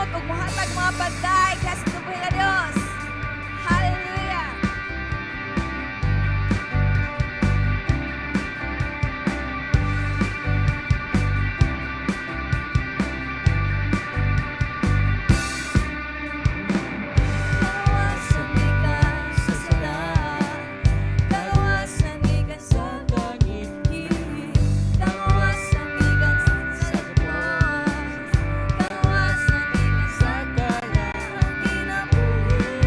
maningkamot ug mohatag mga pagkain kasi tubuhin na Dios. Hallelujah. Kawasan ikan sa sala, kawasan ikan sa pag-ibig, kawasan ikan sa kapos, kawasan ikan sa kalaang kinabuhi.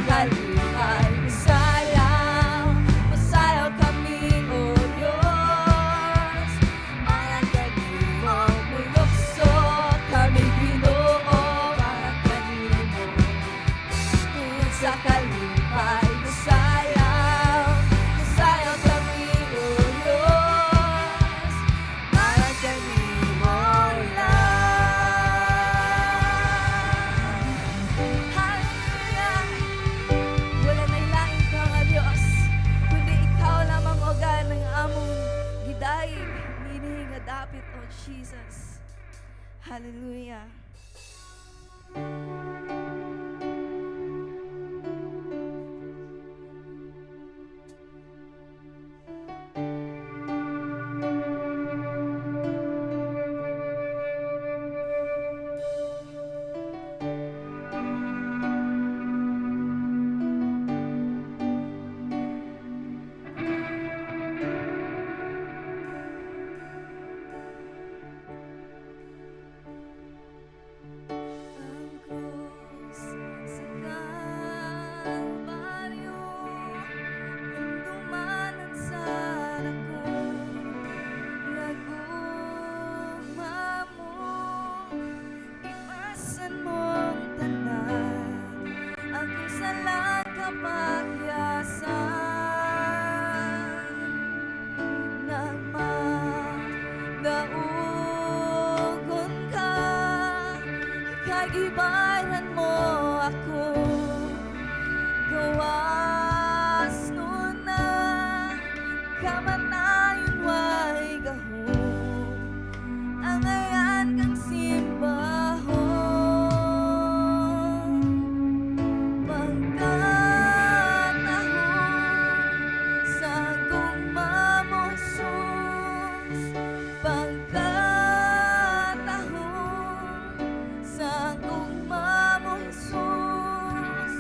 kalipay, masayaw kami, O Diyos. Mga kanimo, mulukso kami, Ginoo, mga kanimo. Tungod sa kalipay, masayaw kami, O Diyos. Mga kanimo lang. Hallelujah! Wala na ilain ka nga Diyos, kundi ikaw lamang o ng among gidayeg, ninihi nga dapit, O Jesus. Hallelujah! Ang krus sa Kalbaryo, hindumanan sa dako, nagugma mo, ipasan mong tanan, akong sala kapagyasan, nagmadaugon ka, kagibayan mo ako, gawas nun na, kamatayon way gahom, ang ayan kang simbahon, pagkatahon sa gugma mo, Jesus, pagkatahon sa gugma mo, Jesus,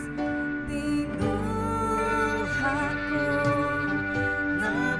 tinuha ko na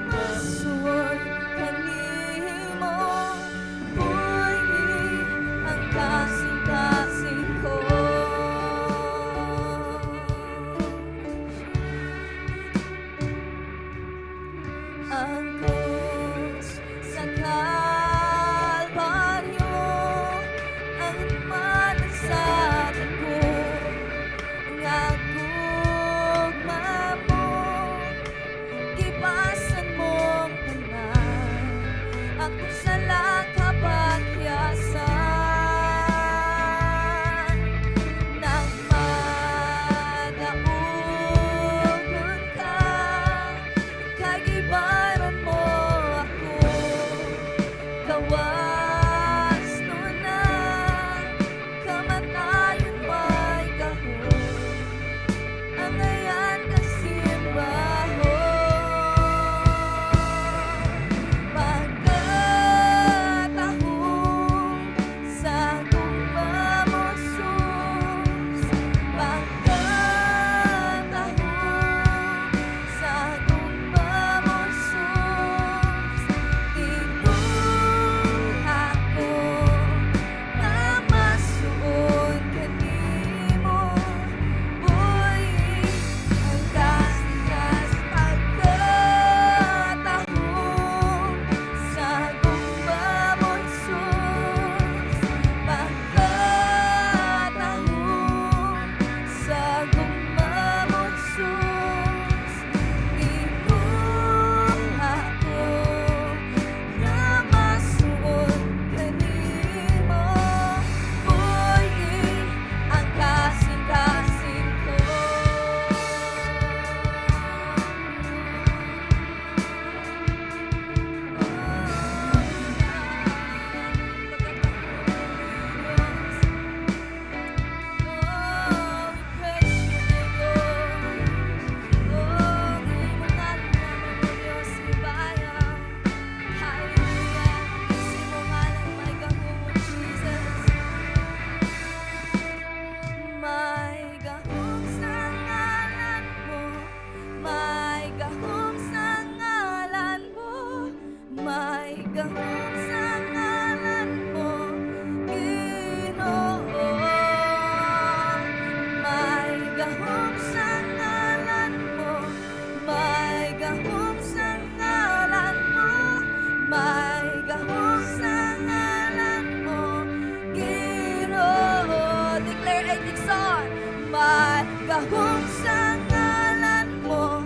gahom sa ngalan mo,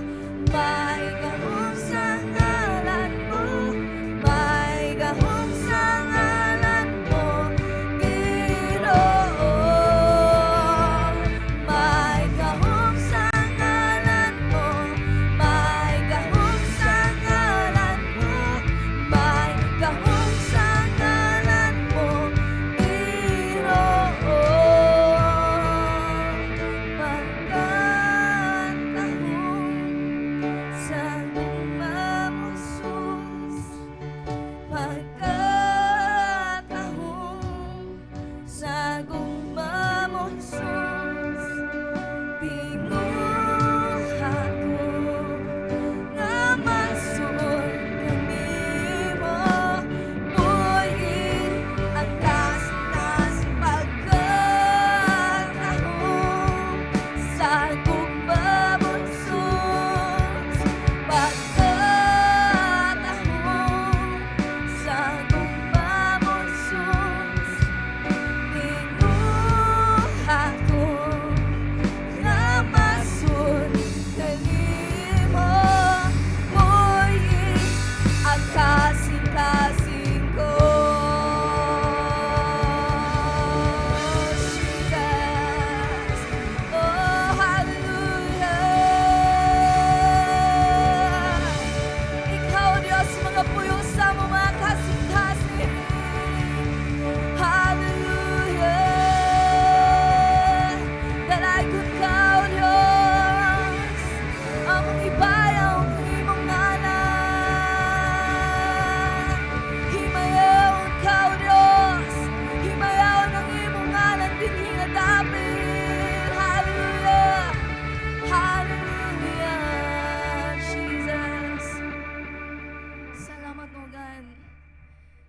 may gahom sa ngalan mo, may gahom sa ngalan mo, Ginoo. May gahom sa ngalan mo, may gahom sa ngalan mo, may gahom sa ngalan mo, Ginoo. Pagkatahong sa gugma mo, Jesus, tinguha ko nga masun kanimo, buhi ang kasing-kasing pagkatahong sa gugma mo, Jesus, pagkatahong sa gugma mo, Jesus, tinguha ko nga masun kanimo, buhi ang kasing-kasing ko, Jesus. Oh, hallelujah. Ikaw, Diyos, mga puyo sa mo, mga kasing-kasing. Hallelujah. Dalagon ka, O Diyos, among ibayaw ng imong ngalan. Himayaw ka, O Diyos, himayaw ng imong ngalan, dinhi nga dapit. Hallelujah. Hallelujah, Jesus. Salamat, Lord God.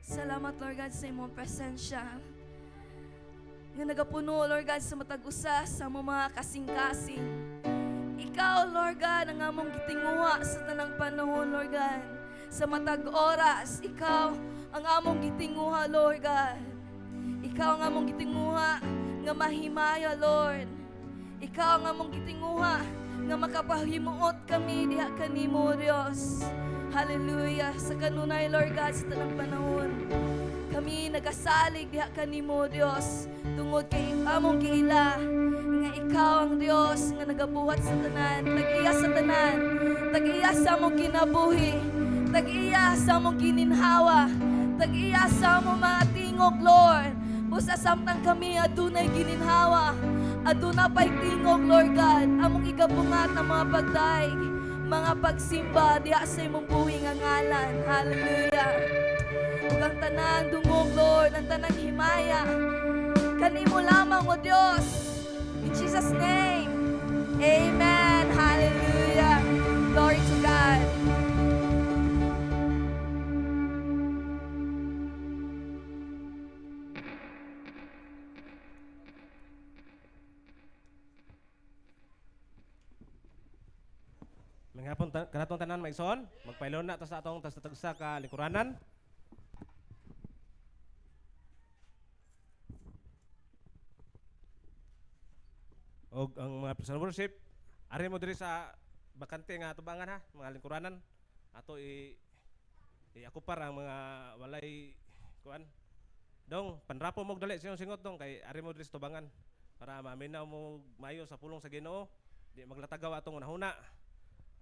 Salamat, Lord God, sa imong presensya. Nga nagapuno, Lord God, sa matag usa sa mga kasing-kasing. Ikaw, Lord God, ang among gitinguha sa tanang panahon, Lord God. Sa matag oras, ikaw ang among gitinguha, Lord God. Ikaw ang among gitinguha nga mahimaya, Lord. Ikaw ang among gitinguha nga makapahimuot kami diha kanimo, Dios. Hallelujah. Sa kanunay, Lord God, sa tanang panahon, kami nagasalig diha kanimo, Dios, tungod kay among giila nga ikaw ang Dios nga nagabuhat sa tanan, tag-iya sa tanan, tag-iya sa among kinabuhi, tag-iya sa among gininhawa, tag-iya sa among mga tingog, Lord. Busa samtang kami adunay gininhawa, aduna pay tingog, Lord God, among igabungat ng mga pagdaig, mga pagsimba diha sa imong buhi nga ngalan. Hallelujah. Ug ang tanang dungog, Lord, ang tanang himaya, kanimo lamang, O Dios. In Jesus' name, amen. Hallelujah. Glory to God. Mga hapon kanatong tanan maigsoon, magpailon na ta sa atong tagsa ka likuranan. Og ang mga personal worship, ari mo diri sa bakante nga tubangan ha, mga lingkuranan. Ato i-akupar ang mga walay kuan. Dong, panrapo mo dali siyang singot dong kay ari mo diri sa tubangan para maminaw mo mayo sa pulong sa Ginoo, di maglatagaw atong unahuna.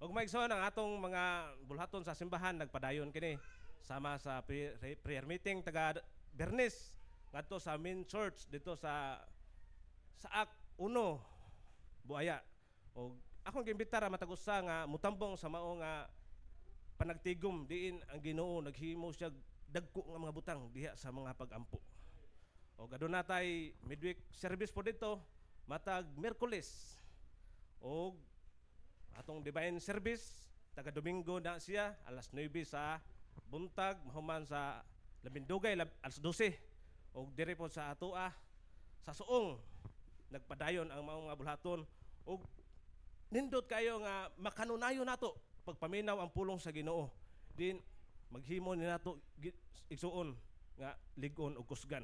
Og maigsoon ang atong mga bulhaton sa simbahan nagpadayon kini sama sa prayer meeting taga Bernes ngadto sa main church dito sa Saak 1 Buaya. Og akong giimbitara matag-usa nga mutambong sa mao nga panagtigom diin ang Ginoo naghimo siya dagko nga mga butang diha sa mga pag-ampo. Og aduna tay midweek service po dito matag Miyerkules. Og atong divine service taga Domingo na siya alas 9 sa buntag mahuman sa Labindugay alas 12. Og diri po sa atoa sa Suong nagpadayon ang mga bulhaton ug nindot kayo nga makanunayo nato pagpaminaw ang pulong sa Ginoo din maghimo ni nato igsuon nga lig-on ug kusgan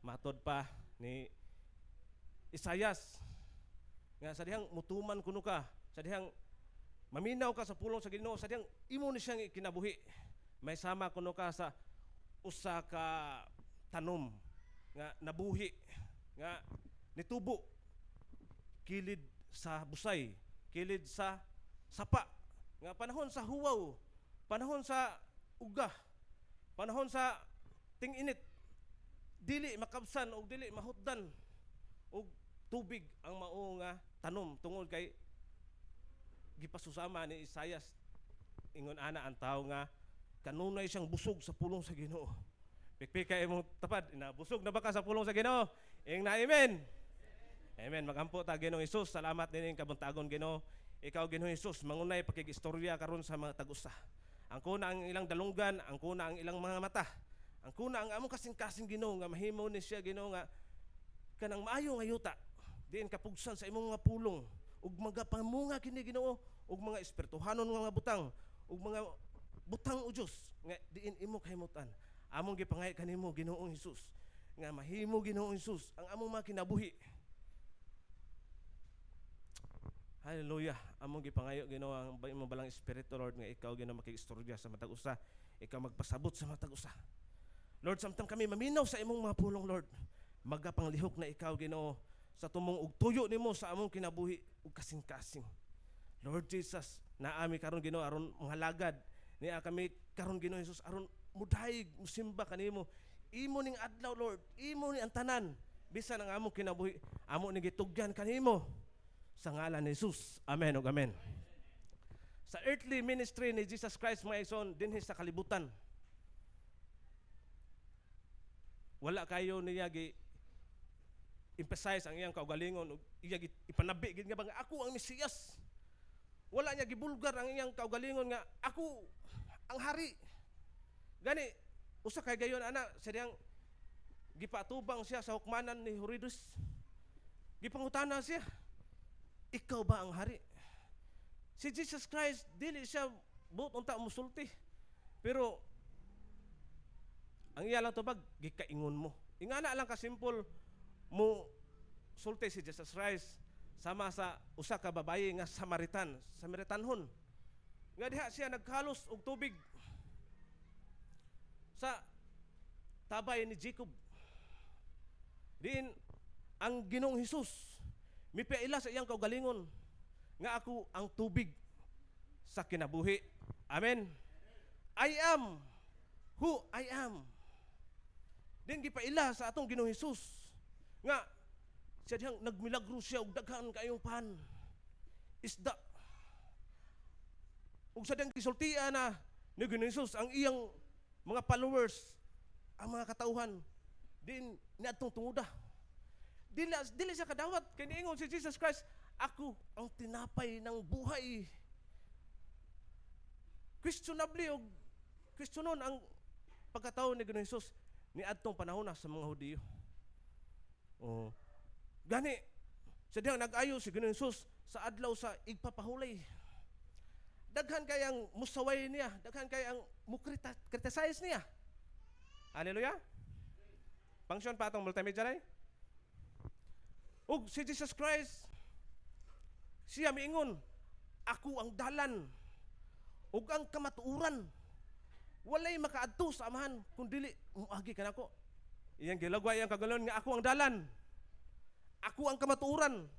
matod pa ni Isayas nga sa dihang mutuman kuno ka, sa dihang maminaw ka sa pulong sa Ginoo, sa dihang imo ni siyang kinabuhi. May sama kuno ka sa usa ka tanom nga nabuhi, nga nitubo kilid sa busay, kilid sa sapa, nga panahon sa huwaw, panahon sa uga, panahon sa ting-init, dili makabsan o dili mahutdan og tubig ang mao nga tanom tungod kay gipasusama ni Isaias ingon ana ang tao nga kanunay siyang busog sa pulong sa Ginoo. Pikpik kay imong tapad, busog na ba ka sa pulong sa Ginoo? Ing na amen. Amen. Magampo ta Ginoong Hesus, salamat din kabuntagon Ginoo. Ikaw Ginoong Hesus, mangunay pakig-istorya karon sa mga tag-usa. Ang kuna ang ilang dalunggan, ang kuna ang ilang mga mata. Ang kuna ang among kasing-kasing Ginoo nga mahimo ni siya Ginoo nga kanang maayo nga yuta. Diin kapugsan sa imong mga pulong ug mga pamunga kini Ginoo ug mga espirituhanon nga mga butang ug mga butang o Dios nga diin imo kahimutan. Among gipangay kanimo Ginoong Hesus nga mahimo Ginoong Hesus ang among mga kinabuhi. Hallelujah. Among gipangayo Ginoo ang imong balang espiritu Lord nga ikaw Ginoo makig-istorya sa matag usa, ikaw magpasabot sa matag usa. Lord, samtang kami maminaw sa imong mga pulong Lord, magapanglihok na ikaw Ginoo sa tumong ug tuyo nimo sa among kinabuhi ug kasing-kasing. Lord Jesus, naami karon Ginoo aron mahalagad niya kami karon Ginoo Hesus aron mudayeg musimba kanimo. Imo ning adlaw Lord, imo ni ang tanan bisan ang among kinabuhi, amo ni gitugyan kanimo sa ngalan ni Jesus. Amen ug amen. Sa earthly ministry ni Jesus Christ mga igsoon dinhi sa kalibutan, wala kayo niya emphasize ang iyang kaugalingon ug iya ipanabi gid nga bang ako ang Mesiyas. Wala niya gibulgar ang iyang kaugalingon nga ako ang hari. Gani usa kay gayon ana sa diyang gipatubang siya sa hukmanan ni Herodes. Gipangutana siya, ikaw ba ang hari? Si Jesus Christ dili siya buot unta musulti. Pero ang iya lang tubag gikaingon mo. Ingana lang ka simple mo sulti si Jesus Christ sama sa usa ka babaye nga Samaritanhon. Nga diha siya naghalos og tubig sa tabay ni Jacob. Diin ang Ginoong Hesus mipaila sa iyang kaugalingon nga ako ang tubig sa kinabuhi. Amen. I am who I am. Din gipaila sa atong Ginoong Hesus nga siya diyang nagmilagro siya og daghan kayong pan isda. Ug sa diyang gisultian na ni Ginoong Hesus ang iyang mga followers, ang mga katauhan din niadtong tunguda. Dili siya kadawat kay niingon si Jesus Christ, ako ang tinapay ng buhay. Questionably og questionon ang pagkatao ni Ginoong Hesus niadtong panahon na sa mga Hudiyo. Oh. Gani sa diyang nag-ayo si Ginoong Hesus sa adlaw sa igpapahulay. Daghan kayang musaway niya, daghan kayang criticize niya. Hallelujah. Function pa atong multimedia ray. Ug si Jesus Christ siya miingon, ako ang dalan ug ang kamatuoran. Walay makaadto sa amahan kun dili moagi kanako. Iyang gilagwa iyang kagalon nga ako ang dalan. Ako ang kamatuoran.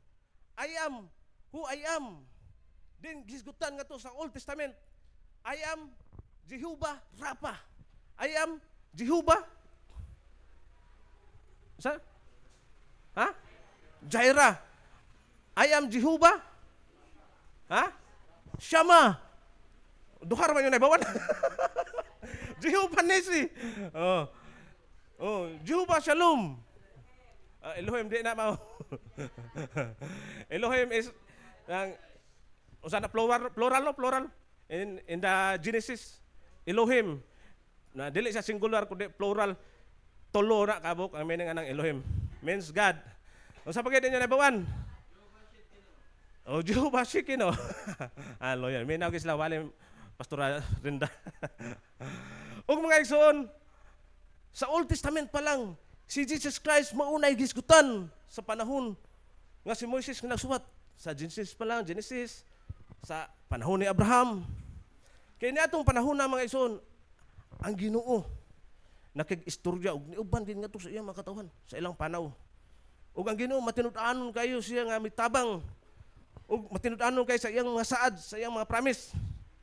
I am who I am. Din gisgutan nga to sa Old Testament. I am Jehovah Rapha. I am Jehovah sa? Ha? Jaira. I am Jehovah. Ha? Shama. Duhar man yun naibawan. Jehovah Nisi. Jehovah Shalom. Elohim di na mao. Elohim is usana plural in the Genesis. Elohim na dili siya singular kundi plural. Tulo na kabuk ang meaning ng Elohim means God. Unsa pa gid inyo nabawan? Jehovah Shekino. Loyal. Minaw gis wali Pastora Rinda. Ug mga igsoon, sa Old Testament pa lang si Jesus Christ maunay gisgutan sa panahon nga si Moises nga nagsuwat sa Genesis pa lang, Genesis, sa panahon ni Abraham. Kaya niatong panahon na mga ison, ang Ginoo nakig-istorya og niuban din ngadto sa iyang mga katawhan sa ilang panaw. Ug ang Ginoo matinud-anon kayo siya nga mitabang ug matinud-anon kay sa iyang mga saad, sa iyang mga promise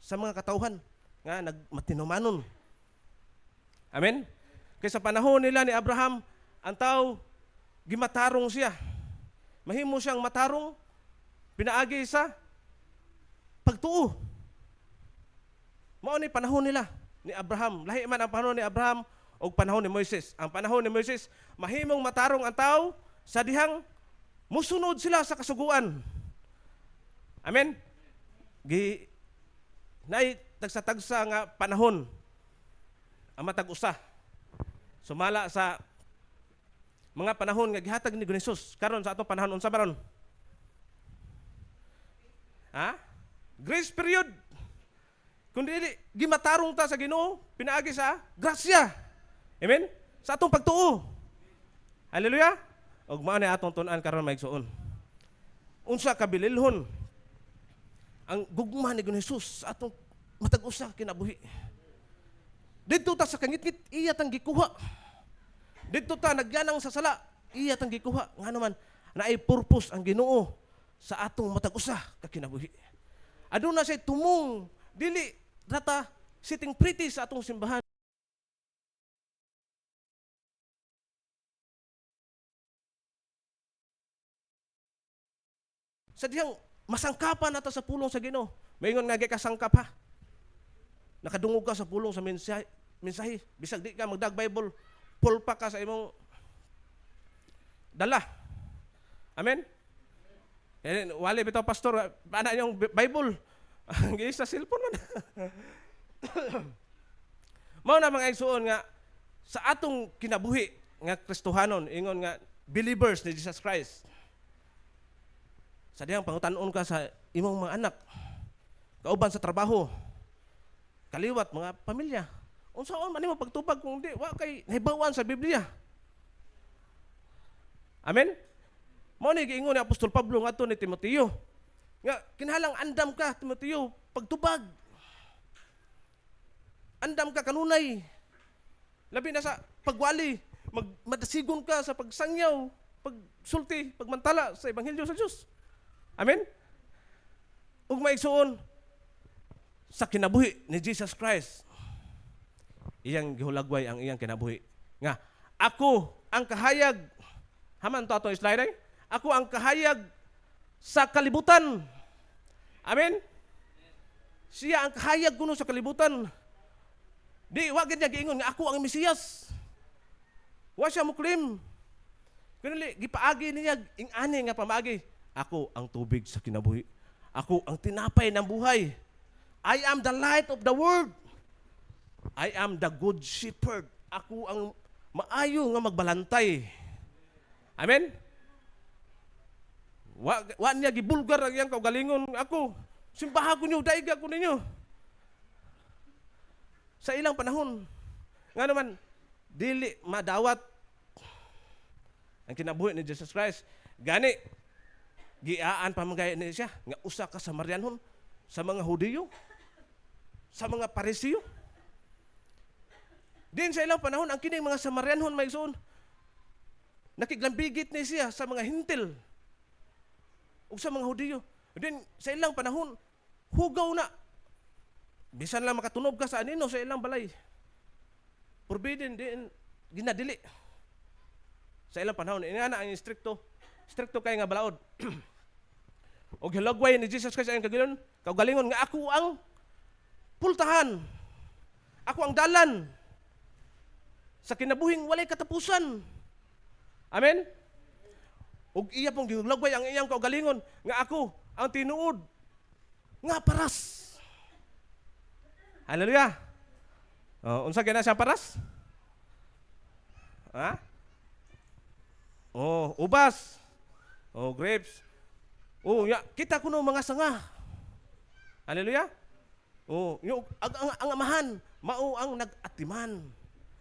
sa mga katawhan nga nagmatinumanon. Amen. Kay sa panahon nila ni Abraham, ang tao gimatarong siya. Mahimo siyang matarong pinaagi sa pagtuo. Mao ni panahon nila ni Abraham. Lahi man ang panahon ni Abraham o panahon ni Moises. Ang panahon ni Moises, mahimong matarong ang tao sa dihang musunod sila sa kasuguan. Amen? Nay tagsa-tagsa nga panahon ang matag-usa. Sumala sa mga panahon nga gihatag ni Jesus karon sa atong panahon unsa baron? Grace period. Kundi gimatarong ta sa Ginoo pinaagi sa grasya. Amen? Sa atong pagtuo. Hallelujah. Og mao ni atong tun-an karon maigsuon. Unsa kabililhon ang gugma ni Jesus sa atong matag-usa kinabuhi. Didto ta sa kangit-ngit iya tang gikuha. Didto ta nagyanang sa sala iya tang gikuha. Ngano man naay purpose ang Ginoo sa atong matag-usa ka kinabuhi. Aduna say tumong dili rata sitting pretty sa atong simbahan. Sa dihang masangkapan nato sa pulong sa Ginoo. Maingon nga kasangkap ha. Nakadungog ka sa pulong sa mensahe. Bisag di ka magdag Bible, pulpa ka sa imong dala. Amen? Wali bitaw pastor, paano yung Bible? Ang sa cellphone man. Mao na mga igsuon nga sa atong kinabuhi nga Kristohanon, ingon nga believers ni Jesus Christ. Sa dihang pangutan-on ka sa imong mga anak, kauban sa trabaho, kaliwat mga pamilya. Unsaon man nimo pagtupag kung di wa kay nahibawan sa Biblia. Amen. Mao ni giingon ni Apostol Pablo ngadto ni Timoteo nga kinahanglang andam ka Timoteo pagtubag. Andam ka kanunay. Labi na sa pagwali, madasigon ka sa pagsangyaw, pagsulti, pagmantala sa ebanghelyo sa Dios. Amen. Ug maigsuon sa kinabuhi ni Jesus Christ, iyang gihulagway ang iyang kinabuhi. Nga, ako ang kahayag, haman to atong slide ay, ako ang kahayag sa kalibutan. Amen? Siya ang kahayag kuno sa kalibutan. Di, wag niya giingon nga ako ang Mesiyas. Wa siya mo claim. Kunili, gipaagi niya, ing-ani nga pamaagi. Ako ang tubig sa kinabuhi. Ako ang tinapay ng buhay. I am the light of the world. I am the good shepherd. Ako ang maayo nga magbalantay. Amen? Wa niya gibulgar ang iyang kaugalingon. Ako, simbahan ko niyo, daiga ko ninyo. Sa ilang panahon, nga naman, dili madawat ang kinabuhi ni Jesus Christ. Gani, giaan pamagaya ni siya, nga usa ka sa Samarianhon, sa mga Hudiyo, sa mga Parisiyo. Din sa ilang panahon, ang kining mga Samarianhon may igsoon, nakiglambigit ni siya sa mga Hintil o sa mga Hudiyo. Din sa ilang panahon, hugaw na. Bisan lang makatunob ka sa anino sa ilang balay. Forbidden din, ginadili. Sa ilang panahon, inana ang stricto kay nga balaod. O hilagway ni Jesus Christ ang kaugalingon nga ako ang pultahan. Ako ang dalan sa kinabuhing walay katapusan. Amen? Ug iya pong gihulagway ang iyang kaugalingon nga ako ang tinuod nga paras. Hallelujah. Unsa gina siya paras? Ha? Ubas. Grapes. Kita kuno mga sanga. Hallelujah. Yung ang amahan, mao ang nag-atiman.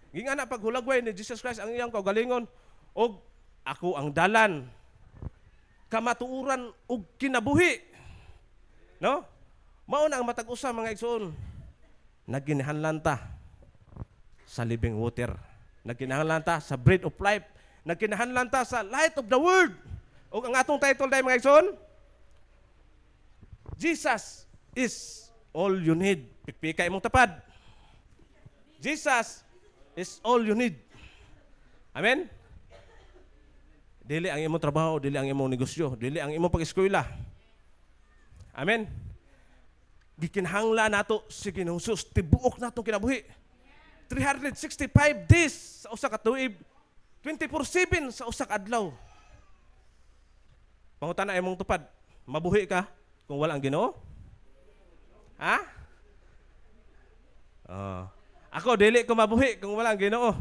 Gingana paghulagway ni Jesus Christ ang iyang kaugalingon og ako ang dalan kamatuuran ug kinabuhi. No? Mao na ang matag usa mga igsoon. Nagkinahanglan ta sa living water. Nagkinahanglan ta sa bread of life. Nagkinahanglan ta sa light of the world. O ang atong title dahil mga igsoon, Jesus is all you need. Pikpikay mong tapad. Jesus is all you need. Amen? Dili ang imong trabaho, dili ang imong negosyo, dili ang imong pag-eskwela. Amen? Gikinahanglan nato si Ginoong Hesus, tibuok natong kinabuhi. 365 days sa usa ka tuig, 24/7 sa usa ka adlaw. Pangutana imong tupad, mabuhi ka kung wala ang Ginoo? Ha? Ako dili ko mabuhi kung wala ang Ginoo.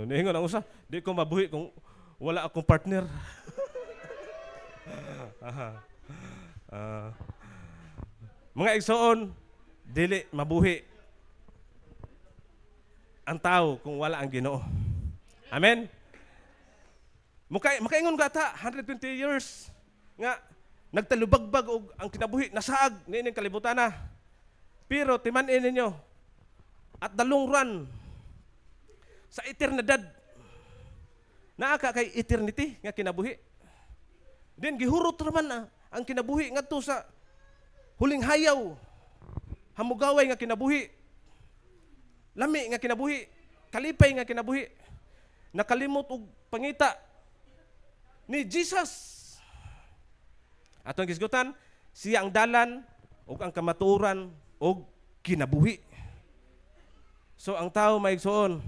Niingon ang usa, di ko mabuhi kung wala akong partner. Mga igsoon, dili mabuhi ang tao kung wala ang Ginoo. Amen? Makaingon ka ta, 120 years nga nagtalubagbag og ang kinabuhi, nasaag niining kalibutan na. Pero timan-in ninyo, at the long run, sa eternidad, naa ka kay eternity nga kinabuhi. Then gihurot raman na ang kinabuhi ngadto sa huling hayaw, hamugaway nga kinabuhi, lami nga kinabuhi, kalipay nga kinabuhi, nakalimot og pangita ni Jesus. Atong gisgutan, siya ang dalan ug ang kamatuoran ug kinabuhi. So ang tao maigsoon,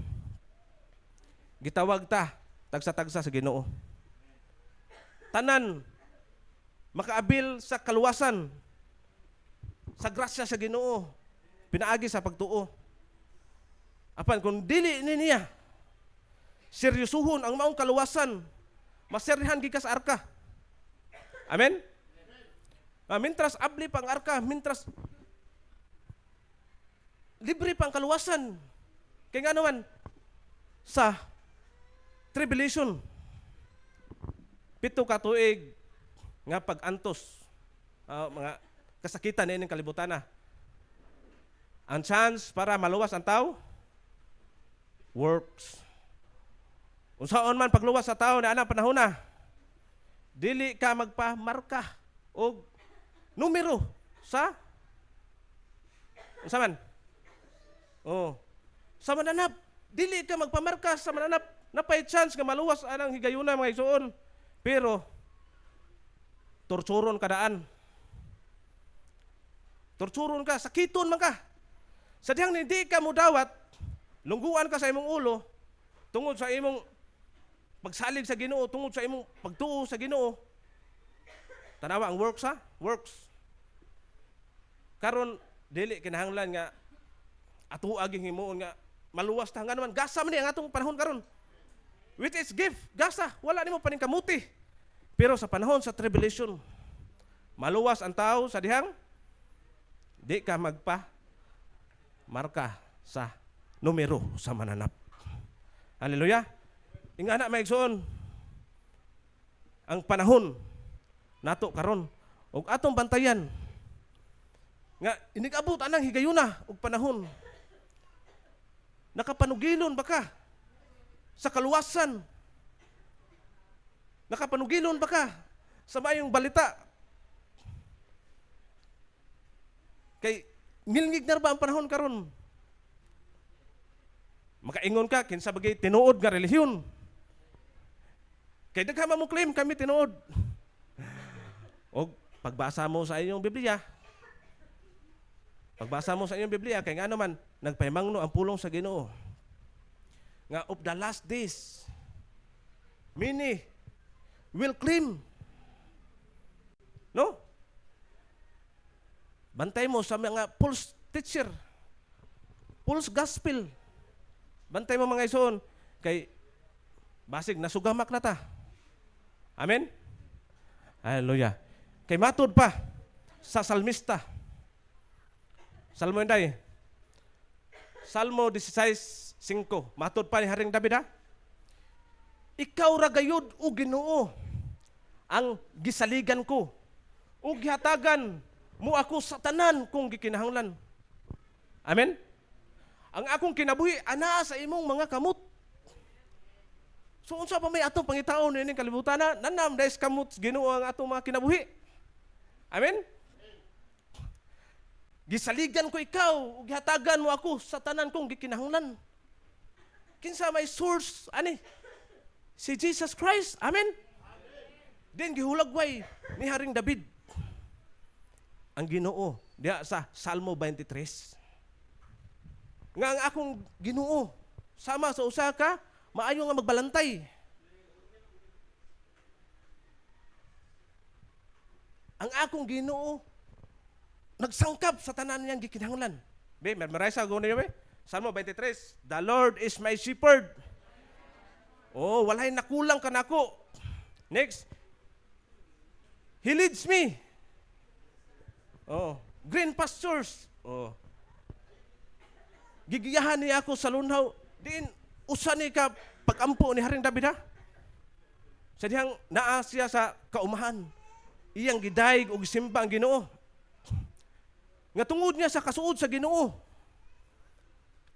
gitawag ta tagsa-tagsa sa Ginoo. Tanan makaabil sa kaluwasan, sa grasya sa Ginoo, pinaagi sa pagtuo. Apan kung dili niya seryosuhon ang maong kaluwasan, maserhan gikas arka. Amen? Mintras abli pang arka, mintras libre pang kaluwasan. Kaya nga naman, sa tribulation, 7 ka tuig nga pag-antos, mga kasakitan na ining kalibutan na. Ang chance para maluwas ang tao, works. Unsaon man pagluwas sa tao na anang panahon na, dili ka magpamarka o numero sa unsa man? Sa mananap, dili ka magpamarka sa mananap. Napay chance nga maluwas anang higayuna mga igsoon. Pero torturon ka daan. Torturon ka, sakiton man ka. Sa dihang hindi ka mo dawat, lungguan ka sa imong ulo tungod sa imong pagsalig sa Ginoo, tungod sa imong pagtuo sa Ginoo. Tanawa ang works ha? Works. Karon dili kinahanglan nga ato aging himuon nga maluwas ta nga naman gasa man ni ang atong panahon karon. Which is gift, gasa, wala nimo paning kamuti. Pero sa panahon sa tribulation, maluwas ang tao sa dihang di ka magpa marka sa numero sa mananap. Hallelujah. Ingana maigsoon ang panahon nato karon ug atong bantayan nga inig-abot anang higayuna og panahon. Nakapanugilon ba ka sa kaluwasan? Nakapanugilon ba ka sa mayong balita? Kay ngilngig na ba ang panahon karon? Makaingon ka kinsa bagay tinuod nga relihiyon. Kay daghan mo claim kami tinuod. O pagbasa mo sa inyong Biblia, kay nga naman nagpahimangno ang pulong sa Ginoo nga of the last days many will claim, no? Bantay mo sa mga false teacher, false gospel. Bantay mo mga ison kay basig nasugamak na ta. Amen? Hallelujah. Kay matud pa sa salmista. Salmo inday. Salmo 16:5. Matud pa ni Haring David ha. Ikaw ra gayud o Ginoo ang gisaligan ko ug gihatagan mo ako sa tanan kong gikinahanglan. Amen? Ang akong kinabuhi anaa sa imong mga kamot. So unsa pa may atong pangitaon ini kalibutan na nanam dahil kamot Ginoo ang atong mga kinabuhi. Amen? Gisaligan ko ikaw ug gihatagan mo ako sa tanan kong gikinahanglan. Kinsa may source ani? Si Jesus Christ. Amen? Then gihulagway ni Haring David ang Ginoo diha sa Salmo 23. Nga ang akong Ginoo sama sa usa ka maayo nga magbalantay. Ang akong Ginoo nagsangkap sa tanan niyang gikinahanglan. Be, memorize ako niyo be. Salmo 23, the Lord is my shepherd. Oh, walay nakulang kanako. Next, He leads me. Oh, green pastures. Oh. Gigiyahan niya ako sa lunhaw. Diin, usa ni ka pagampo ni Haring David ha? Sa dihang naa siya sa kaumahan. Iyang gidayeg og simba ang Ginoo. Nga tungod niya sa kasuod sa Ginoo.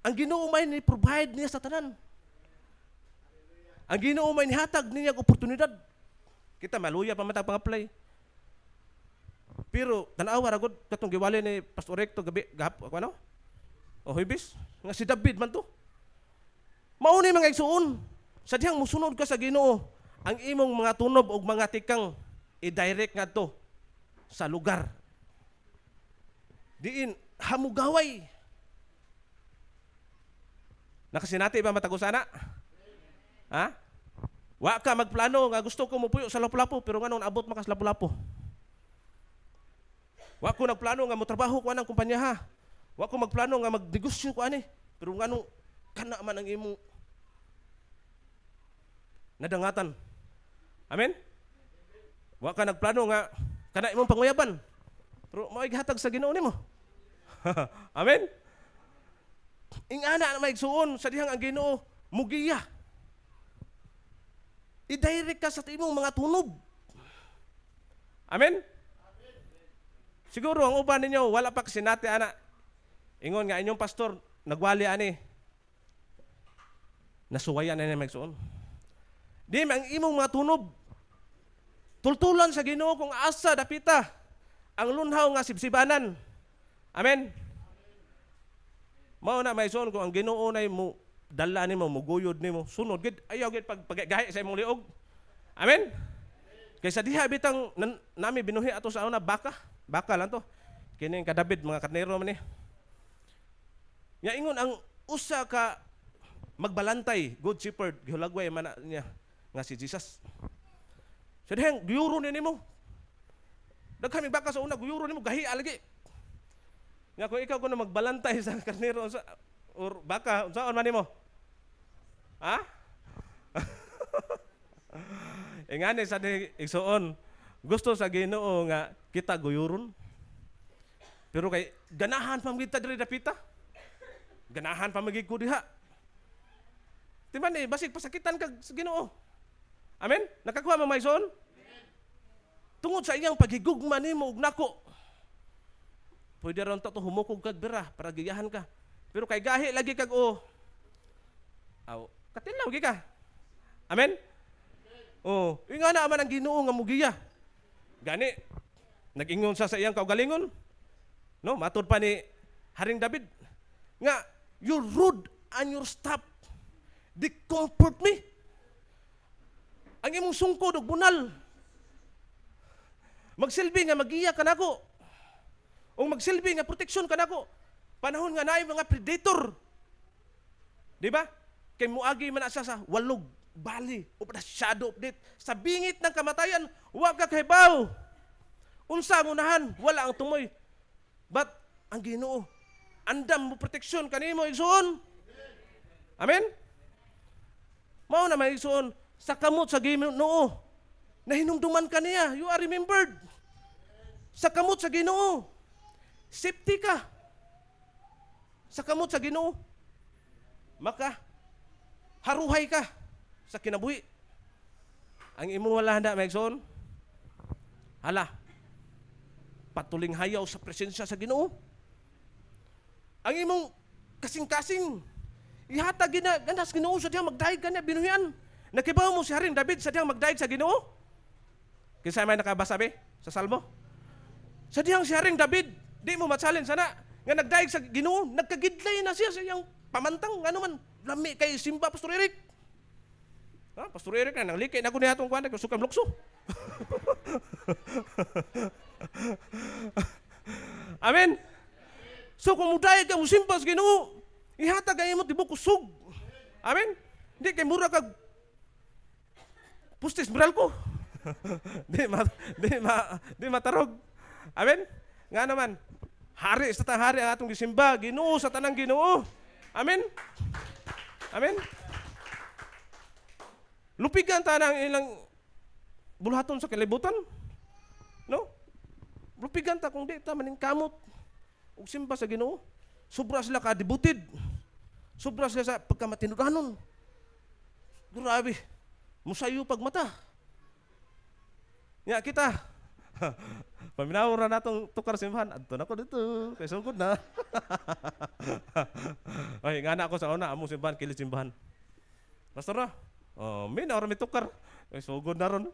Ang Ginoo may ni-provide niya sa tanan. Ang Ginoo may nihatag niya og oportunidad. Kita maluya pa matag pang-apply. Pero tanawa ra gud katong giwali ni Pastor Recto gabi gahap ano? O hibis nga si David man to. Mao ni mga igsuon, sa dihang musunod ka sa Ginoo, ang imong mga tunob ug mga tikang i-direct ngadto sa lugar. Diin hamugaway. Nakasinati ba matagusana? Ha? Wa ka magplano nga gusto ko mupuyo sa Lapu-Lapu pero nganon abot makas Lapu-Lapu. Wa ko nagplano nga mo trabaho ko anang kumpanya ha. Wa ko magplano nga magnegosyo ko ani. Pero ngano kana man ang imong nadangatan. Amen? Wa ka nagplano nga kana imong panguyaban. Pero mao gihatag sa Ginoo nimo. Amen? Ingana na maigsuon sa dihang ang Ginoo mugiya. I-direct ka sa imong mga tunob. Amen? Siguro ang uban ninyo wala pa kasinati ana. Ingon nga inyong pastor nagwali ani. Nasuwayan na niya magsuon. Di ang imong mga tunob tultulan sa Ginoo kung asa dapita ang lunhaw nga sibsibanan. Amen. Mao na may suon kung ang Ginoo nay mo dala nimo muguyod nimo sunod gid ayaw gid paggahi sa imong liog. Amen. Kaysa diha bitang nami binuhi ato sa una baka lang to. Kining ka David mga karnero man ni. Nya ingon ang usa ka magbalantay good shepherd gihulagway man niya nga si Jesus. So dihang guyuro ni nimo. Daghang baka sa una guyuro nimo gahi alagi. Nga kung ikaw kuno magbalantay sa karnero sa or baka unsaon man nimo? Ha? Ingani sa igsuon gusto sa Ginoo nga kita guyuron. Pero kay ganahan pa kita diri dapita. Ganahan pa magig ko diha. Di man basig pasakitan kag sa Ginoo. Amen? Nakakuha mo mayson? Tungod sa iyang paghigugma nimo ug nako. Pwede ron to humukog kag bira para giyahan ka. Pero kay gahi lagi kag katilaw gi ka. Amen? Oh, ingana man ang Ginoo nga mugiya. Gani nag-ingon sa iyang kaugalingon. No, matud pa ni Haring David nga your rod and your staff they comfort me. Ang imong sungkod ug bunal magsilbi nga magiya kanako. O magsilbi nga proteksyon kanako. Panahon nga naay mga predator. Di ba? Kay muagi man asa sa walog bali o the shadow of death. Sa bingit ng kamatayan, wa ka kahibaw. Unsa munahan, wala ang tumoy. But ang Ginoo, andam mo proteksyon kanimo igsuon. Amen? Mao na may igsuon sa kamot sa Ginoo. Nahinumduman ka niya, you are remembered. Sa kamot sa Ginoo, safety ka. Sa kamot sa Ginoo, maka haruhay ka sa kinabuhi. Ang imong wala handa maigsoon, Hala, patuling hayaw sa presensya sa Ginoo. Ang imong kasing-kasing, ihatag ganas Ginoo sa diyang magdaig kanya binuhian. Nakibaw mo si Haring David sa diyang magdaig sa Ginoo? Kinsa may nakabasa be sa Salmo? Sa diyang si Haring David, di mo matsalin sana, nga nagdaig sa Ginoo, nagkagidlay na siya sa iyang pamantang, ano man, lami kay Simba, Pastor Eric. Ha, Pastor Eric na, nanglikay na ko niya itong kwan, nagkasukam lukso. Amen. So kung mudayag ka musimba sa Ginoo, ihatag ang imong tibok kusog. Amen. Di kay mura kag pustis moral ko. di matarog. Amen. Nga naman, hari sa hari ang atong gisimba, Ginoo sa tanang Ginoo. Amen. Amen. Lupigan ta ng ilang bulhaton sa kalibutan. No? Lupigan ta kung di ta maning kamot ug simba sa Ginoo. Sobra sila kadibutid. Sobra sila sa pagkamatinudanon. Grabe. Musayo pag mata. Nya kita. Paminawon na natong tukar simbahan. Adto na ko dito. Kay sugod na. Ay, nga na ako sa una amo simbahan kilit simbahan. Pastor na. Oh, may na may tukar. Ay sugod na ron.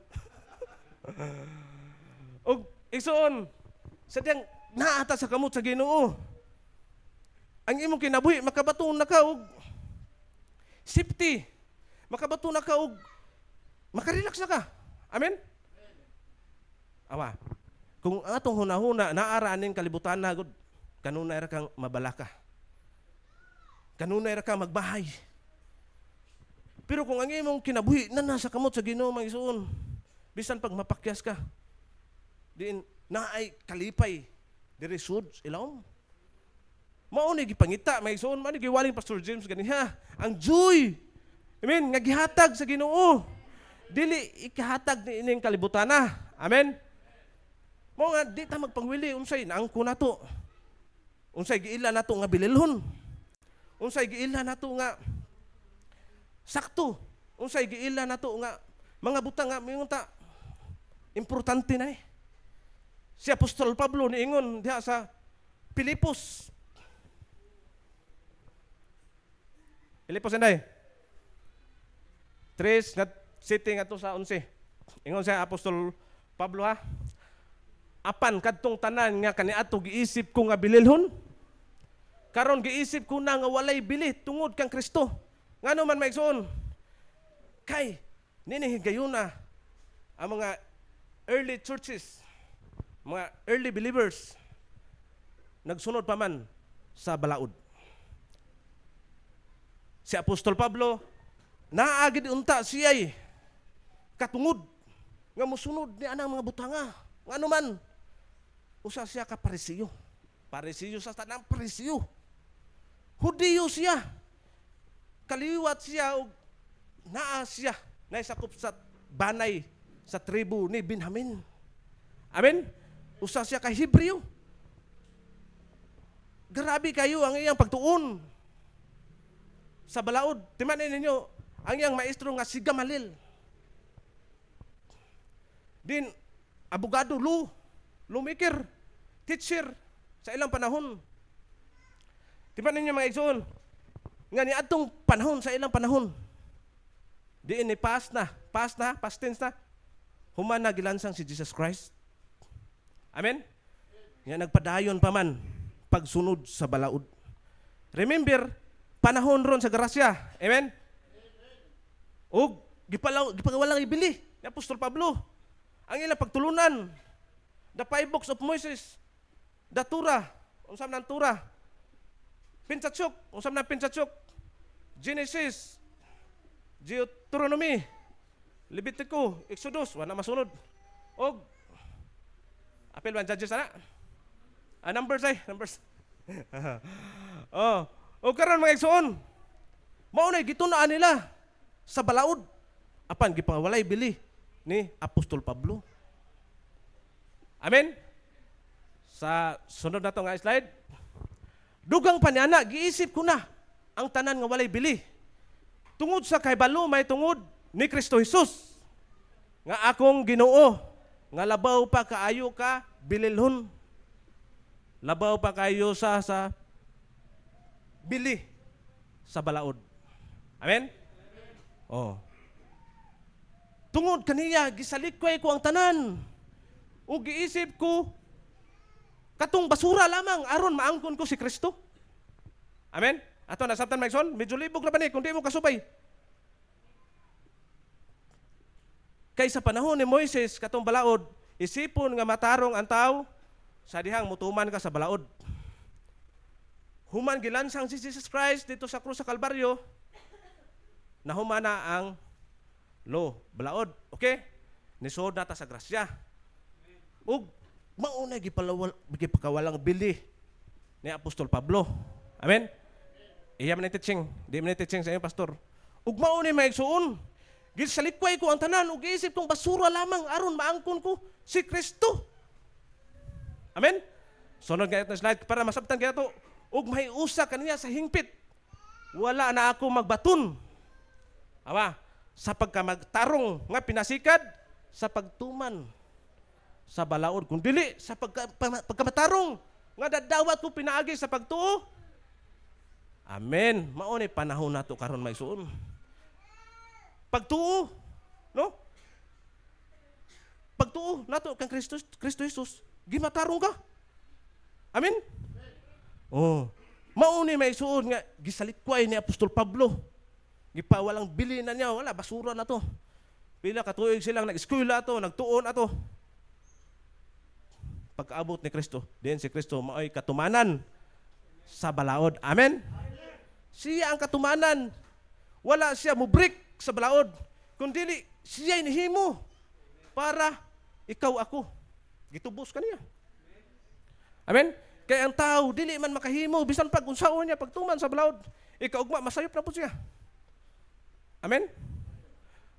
Og igsoon sadyang naata sa kamot sa Ginoo. Ang imong kinabuhi makabaton na ka og safety. Makabaton na ka og makarelax na ka. Amen. Awa. Kung atong hunahuna naara aning kalibutan na gud kanunay ra kang mabalaka. Kanunay ra ka magbahay. Pero kung ang imong kinabuhi na nasa kamot sa Ginoo mga igsoon, bisan pag mapakyas ka, diin naay kalipay diri sud ilawom. Mao ni gipangita mga igsoon, mao ni giwaling Pastor James ganiha. Ang joy, amen, nga gihatag sa Ginoo. Dili ikahatag ni ining kalibutan na. Amen. Mo nga di ta magpangwili unsay naangko nato. Unsay giila nato nga bililhon. Unsay giila nato nga sakto. Unsay giila nato nga mga butang nga mingunta importante na eh. Si Apostol Pablo niingon diha sa Pilipos. Pilipos enday. 3 nga sitting ato sa 11. Ingon sa Apostol Pablo ha. Apan kadtong tanan nga kaniadto giisip ko nga bililhon. Karon giisip ko na nga walay bili tungod kang Kristo. Ngano man maigsoon? Kay nini higayuna ang mga early churches, mga early believers nagsunod pa man sa balaod. Si Apostol Pablo naagid unta siya'y katungod nga mosunod ni anang mga butanga. Ngano man usa siya ka Parisiyo. Parisiyo sa tanang Parisiyo. Hudiyo siya. Kaliwat siya o naa siya na isakop sa banay sa tribu ni Benjamin. Amen? Usa siya ka Hebreo. Grabe kayo ang iyang pagtuon sa balaod. Timanin ninyo, ang iyang maestro nga si Gamaliel. Din, abogado, lawmaker, teacher sa ilang panahon. Timanin ninyo mga igsoon, nga ni atong panahon sa ilang panahon. Diin ni past tense na, human na gilansang si Jesus Christ. Amen? Nga nagpadayon pa man pagsunod sa balaod. Remember, panahon ron sa grasya. Amen? O, gipagawalang ibili ni Apostol Pablo. Ang ilang pagtulunan, the 5 books of Moses, the Torah, unsam ng Torah, Pentateuch, unsam ng Pentateuch, Genesis, Deuteronomy, Levitico, Exodus, wala masunod. Og apel man Judges ana. Numbers ay, numbers. O karon mga igsoon, mao nay gitunaan nila sa balaod. Apan gipawalay bili ni Apostol Pablo. Amen. Sa sunod na to nga slide. Dugang paniana, giisip ko na ang tanan nga walay bili. Tungod sa kahibalo may tungod ni Kristo Jesus nga akong Ginoo. nga labaw pa kaayo ka bililhon. Labaw pa kayo sa bili sa balaod. Amen? Oh. Tungod kaniya gisalikway ko ang tanan. Ug giisip ko katong basura lamang aron maangkon ko si Kristo. Amen? Ato nasabtan Maigsoon, medyo libog na ba ni kung di mo kasubay. Kay sa panahon ni Moises katong balaod, isipon nga matarong ang tao sa dihang mutuman ka sa balaod. Human gilansang si Jesus Christ dito sa krus sa Kalbaryo, nahumana ang balaod. Okay? Nisod na ta sa grasya. Ug mauna gipakawalang bili ni Apostol Pablo. Amen? Iya man teaching, di man teaching sa inyo pastor. Ug mao ni maigsuon, gisalikway ko ang tanan ug giisip kong basura lamang aron maangkon ko si Kristo. Amen. Sunod kay na slide para masabtan kay ato ug mahiusa kaniya sa hingpit. Wala na ako magbaton. Awa, sa pagkamagtarong nga pinasikad sa pagtuman sa balaod kung dili sa pagkamatarong nga dadawat ko pinaagi sa pagtuo. Amen. Mao ni panahon nato karon maigsuon. Pagtuo, no? Pagtuo nato kang Kristo Jesus, gimatarong ka. Amen. Oh, mao ni maigsuon nga gisalikway ni Apostol Pablo. Gipawalang bili na niya, wala basura na to. Pila ka tuig silang nag-eskwela ato, nagtuon ato. Pagkaabot ni Kristo, diin si Kristo maoy katumanan sa balaod. Amen. Siya ang katumanan. Wala siya mubrik sa balaod. Kundi siya inihimo para ikaw ako. Gitubos ka niya. Amen? Kaya ang tao, dili man makahimo, bisan pag unsaon niya, pagtuman sa balaod, ikaw ugma, masayop na po siya. Amen?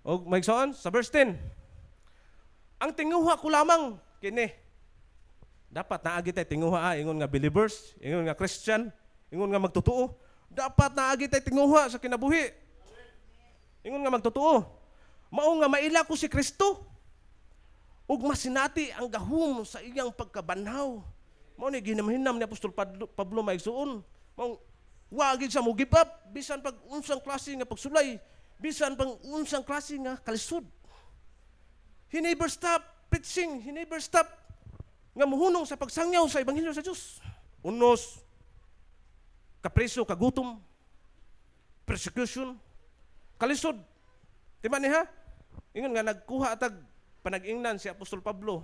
O maigsoon, sa verse 10, ang tinguha ko lamang, kini, dapat naagi tayo tinguha, ingon nga believers, ingon nga Christian, ingon nga magtutuo, dapat naagi tayo tinguha sa kinabuhi. Ingon nga magtotoo. Mao nga maila ko si Kristo. Ug masinati ang gahom sa iyang pagkabanhaw. Mao ni ginamhinam ni Apostol Pablo maigsuon. Mao wagi sa mo give up bisan pag unsang klase nga pagsulay, bisan pag unsang klase nga kalisod. He never stop preaching, he never stop nga muhunong sa pagsangyaw sa ebanghelyo sa Dios. Unos kapreso, kagutom, persecution, kalisod. Di ba niya? Ingon nga nagkuha atag panag-ingnan si Apostol Pablo.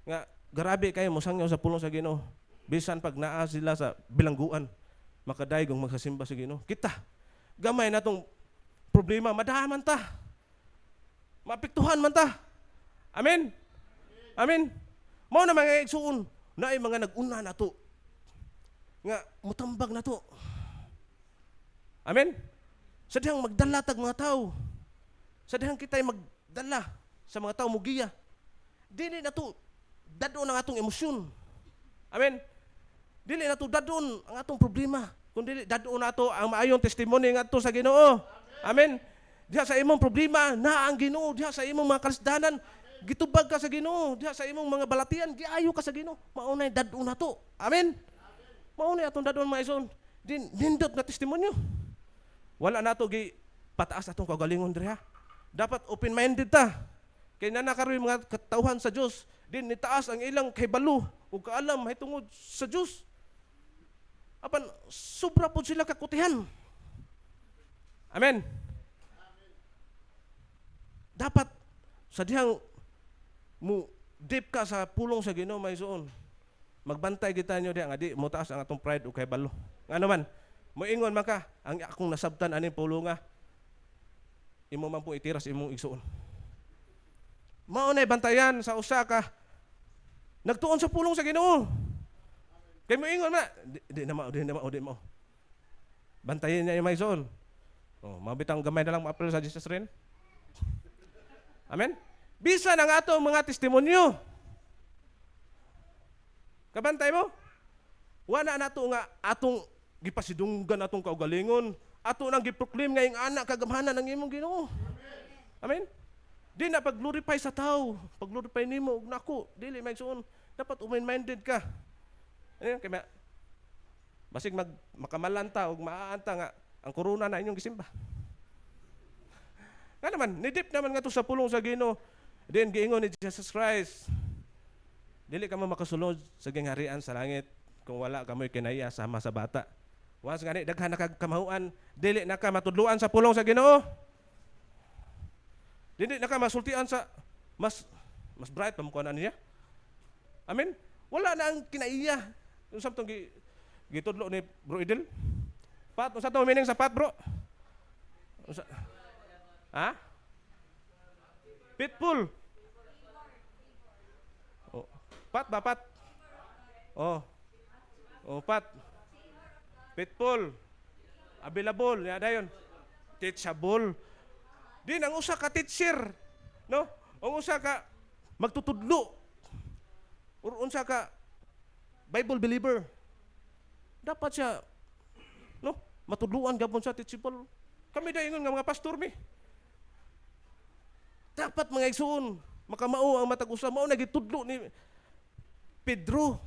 Nga grabe kayo mosangyaw sa pulong sa Ginoo. Bisan pag naa sila sa bilangguan, makadayong magsasimba sa Ginoo. Kita, gamay na tong problema, madaman ta. Maapektuhan man ta. Amen? Amen? Mao na mga igsuon, na ay mga nag-una na to. Nga mutambag na to. Amen? Sa dihang magdala tag mga tao. Sa dihang kita'y magdala sa mga tao mugiya. Dili na to dadon ang atong emosyon. Amen? Dili na to dadon ang atong problema. Kundi dadon na to ang maayong testimony nga to sa Ginoo. Amen? Diha sa imong problema, na ang Ginoo. Diha sa imong mga kalasdanan, gitubag ka sa Ginoo. Diha sa imong mga balatian, giayo ka sa Ginoo. Maunay dadon na to. Amen? Maunay atong dadon mga ison. Nindot na testimonyo. Wala na to gi pataas atong kagalingon diha. Dapat open-minded ta. Kay nanakaroy mga katawhan sa Dios, din nitaas ang ilang kahibalo ug kaalam mahitungod sa Dios. Apan sobra pud sila kakutihan. Amen. Dapat sa dihang mo deep ka sa pulong sa Ginoo maigsoon. Magbantay kita nyo diha nga di mo taas ang atong pride ug kahibalo. Ngano man, moingon man ka ang akong nasabtan aning pulonga. Imo man po itiras imong igsuon. Mao nay bantayan sa usa ka nagtuon sa pulong sa Ginoo. Kay moingon man, di na mao. Bantayan niya yung maigsoon. Oh, mabitang gamay na lang ma-appeal sa Jesus rin. Amen? Bisan ang atong mga testimonyo. Kabantay mo? Wala na to nga atong gipasidunggan atong kaugalingon. Ato nang giproclaim nga yung anak kagamhanan ng imong Ginoo. Amen? Di na pag-glorify sa tao, pag-glorify nimo ug nako, dili maigsoon. Dapat open-minded ka. Ano kay basig makamalanta ug maaanta nga ang corona na inyong gisimba. Nga naman, nidip naman nga to sa pulong sa Ginoo. Then giingon ni Jesus Christ, dili ka mo makasulod sa gingharian sa langit kung wala ka mo'y kinaiya sama sa bata. Once nga ni daghan na kag kamahuan, dili na ka matudluan sa pulong sa Ginoo. Dili na ka masultian sa mas bright pa mo kuan niya. Amen. Wala na ang kinaiya. Yung samtong gitudlo ni Bro Idel. Pat, unsa to meaning sa pat, bro? Unsa? Ha? Pitbull. Oh, pat ba pat? Oh. Oh, pat. Pitbull. Available, ya dayon. Teachable. Di nang usa ka teacher, no? Ang usa ka magtutudlo. Or unsa ka Bible believer. Dapat siya no, matudluan gapon sa teachable. Kami dayon nga mga pastor mi. Dapat mga igsoon, makamao ang matag usa, mao nagitudlo ni Pedro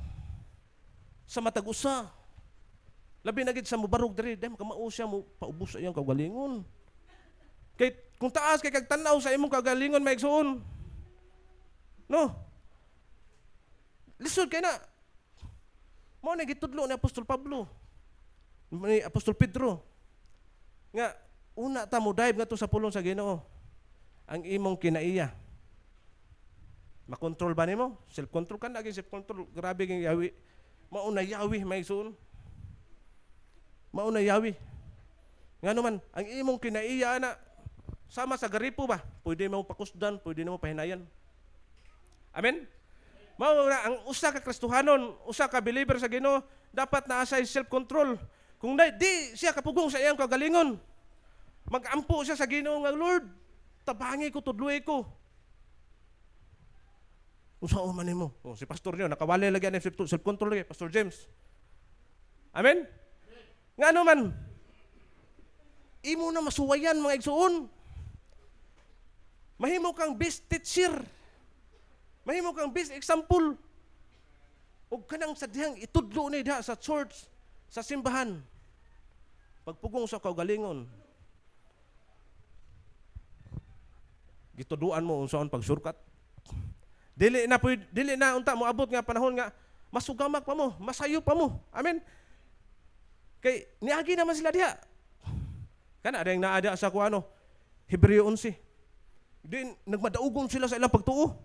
sa matag usa. Labi na gid sa mubarog diri, dai makamao siya mo paubos sa iyang kagalingon. Kay kung taas kay kag tan-aw sa imong kagalingon maigsoon. No. Lisod kay na. Mao nagitudlo ni Apostol Pablo. Ni Apostol Pedro. Nga una ta mo dive nga to sa pulong sa Ginoo. Ang imong kinaiya. Makontrol ba nimo? Self-control ka na, self-control. Grabe kang yawi. Mauna yawi, may suon. Mauna yawi. Nga naman, ang imong kinaiya na, sama sa garipo ba? Pwede mo pakusdan, pwede mo pahinayan. Amen? Mauna, ang usa ka Kristohanon, usa ka believer sa Ginoo, dapat naasay self-control. Kung di siya kapugong sa iyang kagalingon, mag-ampo siya sa Ginoo nga, Lord, tabangi ko, tudloy ko. Kung saan man mo. Oh, si pastor niyo, nakawali lagi ang self-control lagi, Pastor James. Amen? Nga ano man, imo na masuwayan mga igsuon. Mahimo kang best teacher. Mahimo kang best example. O kanang sadyang itudlo ni da sa church, sa simbahan. Pagpugong sa kaugalingon, gituduan mo unsaon pagsurkat. Dili na unta mo abot nga panahon nga masugamak pa mo, masayo pa mo. Amen. Kay niagi naman sila diha. Kana adang naada sa kuano Hebreo 11. Din nagmadaugon sila sa ilang pagtuo.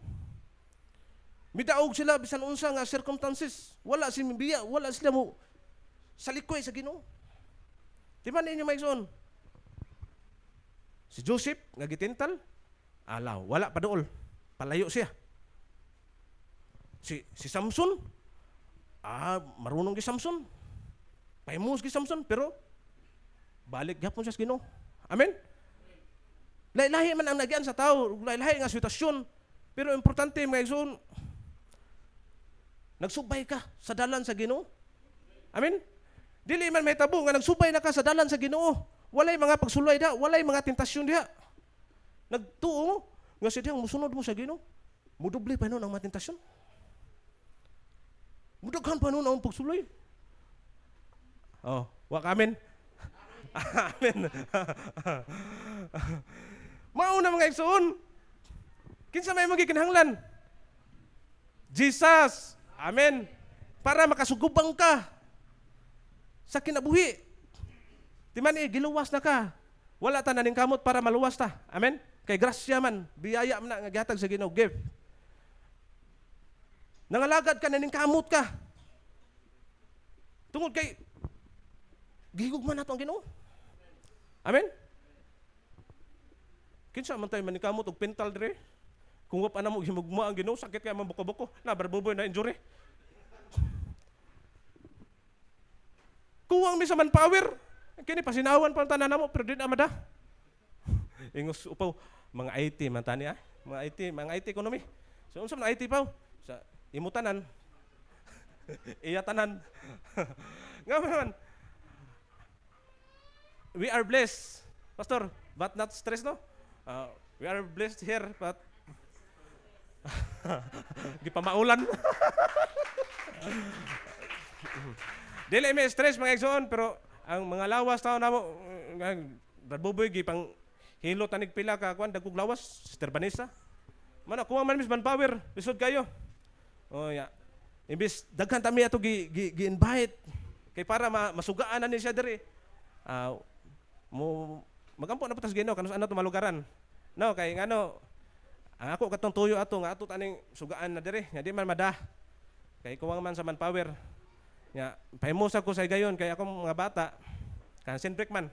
Midaog sila bisan unsa nga circumstances. Wala si biya, wala sila mo sa likoy sa Ginoo. Di man ninyo maigsoon. Si Joseph nga gitintal, alaw, wala pa dool. Palayo siya. Si Samson, marunong gi Samson. Famous gi Samson, pero balik gyapon siya sa Ginoo. Amen? Lahi-lahi man ang nagyan sa tao, lahi-lahi nga sitwasyon. Pero importante mga igsoon, nagsubay ka sa dalan sa Ginoo. Amen? Dili man may tabo nga nagsubay na ka sa dalan sa Ginoo. Walay mga pagsulay da, walay mga tentasyon diha. Nagtuo mo, nga siya musunod mo sa Ginoo. Mudoble pa nun ang mga tentasyon. Mudaghan pa nun ang pagsulay. Oh, wak amen. Amen. Mauna mga igsoon. Kinsa may magikinahanglan? Jesus. Amen. Para makasugubang ka sa kinabuhi. Di man giluwas na ka. Wala ta naning kamot para maluwas ta. Amen. Kay grasya man, biyaya man na nga gihatag sa Ginoo, give. Nangalagad ka naning kamot ka. Tungod kay gihugman nato ang Ginoo. Amen. Kinsa man tayo manikamot og pintal dire? Kung wa pa na mo himugma ang Ginoo, sakit kay man buko-buko, na barbuboy na injury. Kuwang mi sa manpower. Kini pasinawan pa ang tanan namo pero di na mada. Ingos upaw mga IT man tani mga IT economy. So unsa man IT paw? Sa imutanan. Iyatanan. Nga man. We are blessed. Pastor, but not stress no? We are blessed here, but di pa maulan. Dili may stress mga igsoon, pero ang mga lawas tao namo radbuboy gipang hilot tanig pila ka kuan dagkog lawas, Sister Vanessa. Man ako man mis manpower, lisod kayo. Oh ya. Imbis daghan tami ato gi-invite kay para masugaan na ni siya diri. Mo magampo na putas Ginoo kanus ano to malugaran. No kay ngano ang ako katong tuyo ato nga ato taning sugaan na diri, nya di man mada. Kay kuwang man sa manpower. Nya pahimusa ko sa gayon kay akong mga bata kan sinbreak man.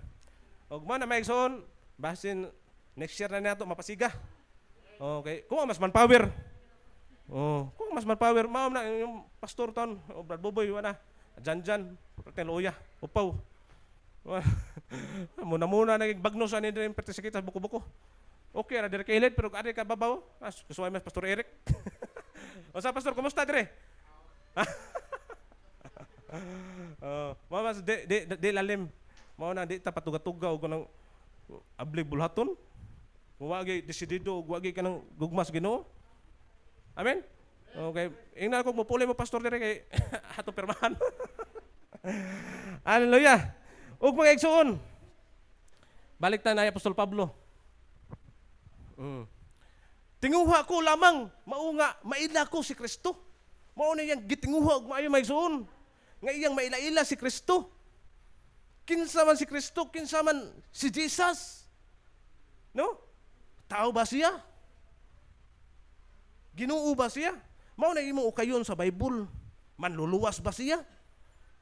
Og mo na maigsoon basin next year na nato mapasiga. Okay, kuwang mas manpower. Kung mas manpower, mao na yung pastor ton, o Brad Boboy wala. Janjan, luya, upaw. Muna nagigbagnos ani din pertisikita buko-buko. Okay ra dire kailit pero ari ka babaw. Kusuway mas Pastor Eric. O sa pastor, kumusta dire? Mao mas de lalim. Mao na di ta patuga-tuga og nang ablig bulhaton. Wagi desidido, wagi ka ng gugmas Ginoo. Amen? Okay. Ingnan ko mo puli mo pastor dire kay ato pirmahan. Hallelujah. Ug mga igsoon. Balik ta na Apostol Pablo. Tinguha ko lamang maunga maila ko si Kristo. Mao na yang gitinguha ug maayo mga igsoon. Nga iyang maila-ila si Kristo. Kinsa man si Kristo, kinsa man si Jesus. No? Tao ba siya? Ginoo ba siya? Mao na imo ukayon sa Bible. Manluluwas ba siya?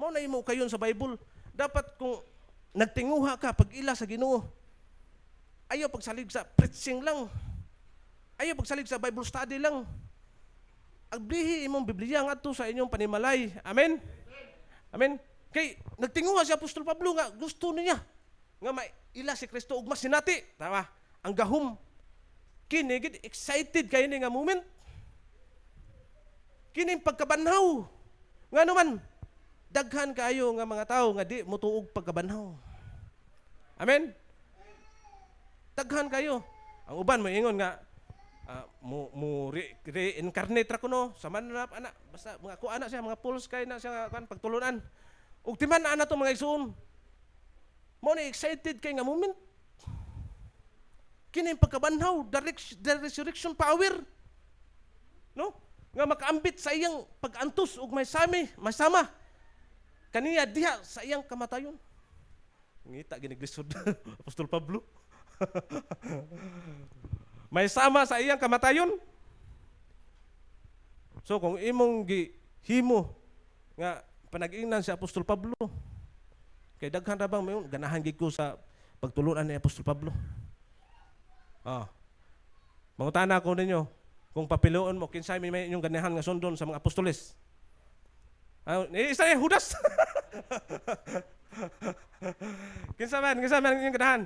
Mao na imo ukayon sa Bible. Dapat kung nagtinguha ka pag ila sa Ginoo, ayaw pagsalig sa preaching lang. Ayaw pagsalig sa Bible study lang. Agblihi imong Biblia ngadto sa inyong panimalay. Amen. Amen. Kay nagtinguha si Apostol Pablo nga gusto niya nga maila si Kristo ug mas sinati. Tama? Ang gahom. Kini gid excited kay ni nga moment. Kini pagkabanhaw. Nga naman daghan kayo nga mga tao nga di motuog pagkabanhaw. Amen. Daghan kayo. Ang uban moingon nga reincarnate ra kuno sa manrap ana basta mga ko ana siya mga pulse kay na siya kan pagtulunan. Ug timan na ana to mga igsoon. Mo ni excited kay nga moment. Kini pagkabanhaw, the resurrection power. No? Nga makaambit sa iyang pag-antos ug may sama. Kaniya diha sa iyang kamatayon. Ngita giniglisod Apostol Pablo. May sama sa iyang kamatayon. So kung imong gihimo nga panag-ingnan si Apostol Pablo, kay daghan ra bang mayon ganahan gid ko sa pagtulunan ni Apostol Pablo. Mangutana ko ninyo, kung papiloon mo, kinsay may inyong ganahan nga sundon sa mga apostoles. Isa Judas. Kinsa man inyong ganahan?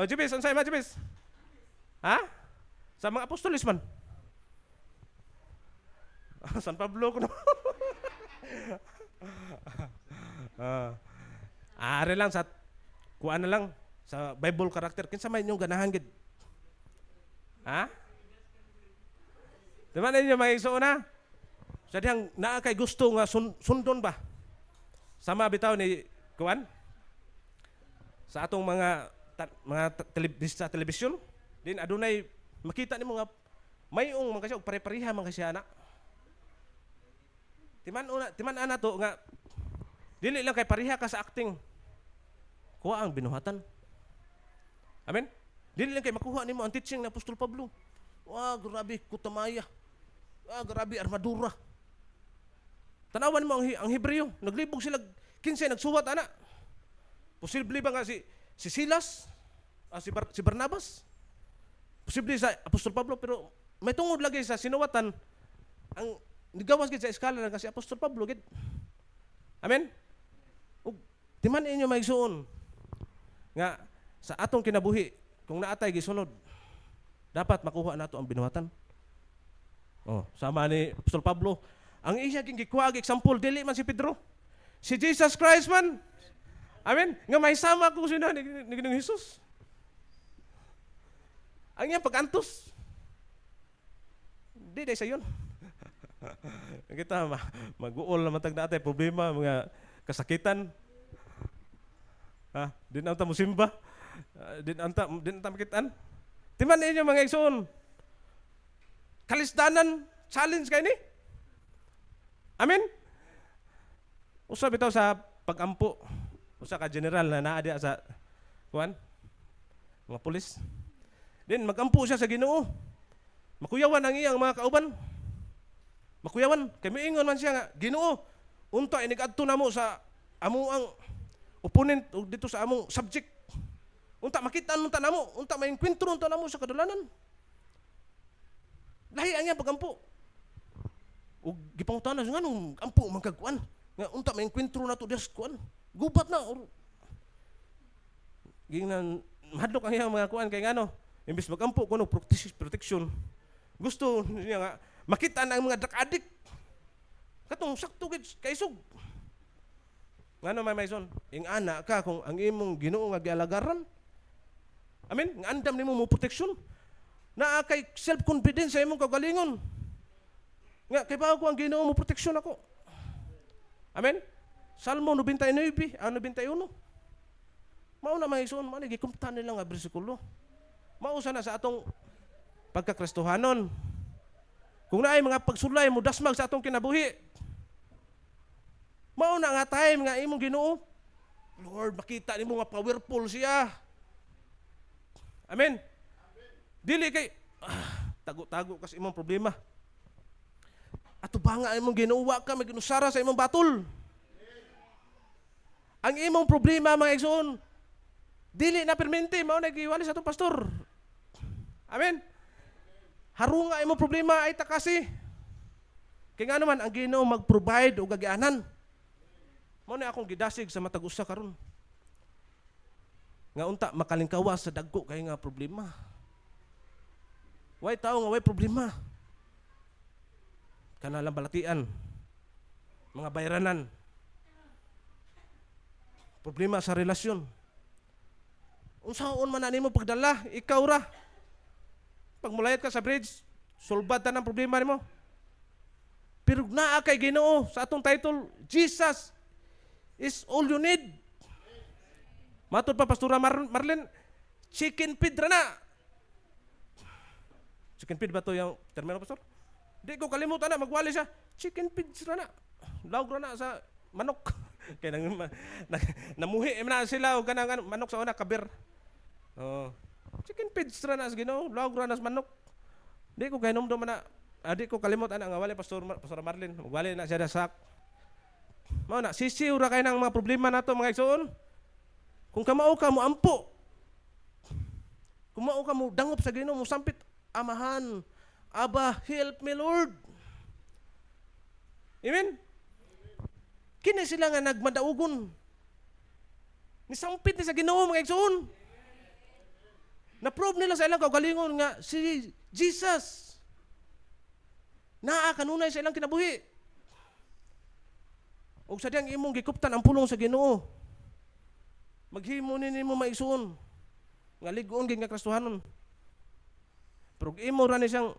Jibis, unsay man Jibis? Ha? Sa mga apostoles man. San Pablo ko na. Ari lang sa kuan na lang sa Bible character. Kinsa man inyong ganahan gid? Ha? Diba na ninyo mga igsoon na? Sa diyang naa kay gusto nga sundon ba? Sama bitaw ni kuan? Sa atong mga sa telebisyon, din adunay makita nimo nga mayong mga siya pare-pareha mga siya anak. Timan ana to nga dili lang kay pareha ka sa acting. Kuha ang binuhatan. Amen. Dili lang kay makuha nimo ang teaching ni Apostol Pablo. Wah, grabe kutamaya. Grabe armadura. Tanawan mo ang Hebreo, naglibog sila 15 nagsuwat ana. Posible ba nga si Silas, si Barnabas? Posible sa Apostol Pablo pero may tungod lagi sa sinuwatan ang nigawas gid sa eskala nga si Apostol Pablo gid. Amen. Ug timan inyo maigsuon nga sa atong kinabuhi kung naatay gisunod dapat makuha nato ang binuhatan. Sama ni Apostol Pablo. Ang iya king gikuha og example dili man si Pedro. Si Jesus Christ man. Amen. Nga may sama ko sina ni Jesus. Ang iyang pag-antos. Di sa yun. Kita mag-uol naman tag natay problema mga kasakitan. Din anta mo simba. Din anta makitaan. Timan ninyo mga igsoon. Kalisdanan challenge kay ni. Amen. Usa bitaw sa pag-ampo. Usa ka general na naa diha sa kuan mga pulis. Din magampo siya sa Ginoo. Makuyawan ang iyang mga kauban. Makuyawan kay miingon man siya nga Ginoo, unta inigadto namo sa amo ang opponent o dito sa among subject. Unta makita unta namo, unta maengkwentro unta namo sa kadalanan. Lahi ang iyang pagampo. Ug gipangutanan nga nung ampo man kag kuan nga unta maengkwentro nato des kuan. Gubat na or gingnan mahadlok ang iyang mga kuan kay ngano imbis magampo kuno protection. Gusto niya nga makita na ang mga drug addict. Katong sakto gid kay sug. Ngano may maison, ing ana ka kung ang imong Ginoo nga gialagaran. Amen. Nga andam nimo mo protection. Naa kay self-confidence sa imong kagalingon. Nga kay bago ang Ginoo mo protection ako. Amen. Salmo 99, 91. Mao na maison, mao ni gikumtan nila nga bersikulo. Mao sana sa atong pagkakristohanon. Kung naay mga pagsulay mo dasmag sa atong kinabuhi. Mao na nga time nga imong Ginoo. Lord, makita nimo nga powerful siya. Amen. Dili kay tago-tago kasi imong problema. Ato ba nga imong Ginoo ka maginusara sa imong batol. Ang imong problema mga igsoon, dili na permente mao na giwali sa atong pastor. Amen. Harunga imong problema ay takasi. Kay nga naman ang Ginoo mag-provide og gagianan. Mao na akong gidasig sa matag usa karon. Nga unta makalingkawas sa dagko kay nga problema. Way tao nga way problema. Kanalang balatian. Mga bayranan. Problema sa relasyon. Unsaon man na nimo pagdala, ikaw ra. Pag mulayat ka sa bridge, solbad ta ng problema nimo. Pero naa kay Ginoo sa atong title, Jesus is all you need. Matod pa Pastora Marlene, chicken feed ra na. Chicken feed ba to yung termino, Pastor? Di ko kalimutan na, magwali siya. Chicken feed ra na. Lawg ra na sa manok. Kaya namuhi na sila o kanang manok sa una, kabir. Chicken feed ra na sa Ginoo, lawg ra na sa manok. Di ko kainom do man na. Di ko kalimutan ang wali Pastor Marlene. Magwali na siya sa sak. Mao na sisiw ra kay nang mga problema nato mga igsoon. Kung kamao ka mo ampo. Kung mao ka mo dangop sa Ginoo mo sampit, Amahan, Aba, help me Lord. Amen. Kini sila nga nagmadaugon. Nisampit ni sa Ginoo mga igsoon. Na-prove nila sa ilang kaugalingon nga si Jesus naa kanunay sa ilang kinabuhi. Og sa diyang imong gikuptan ang pulong sa Ginoo. Maghimo nimo maigsoon nga lig-on gid nga Kristohanon. Pero imo ra ni siyang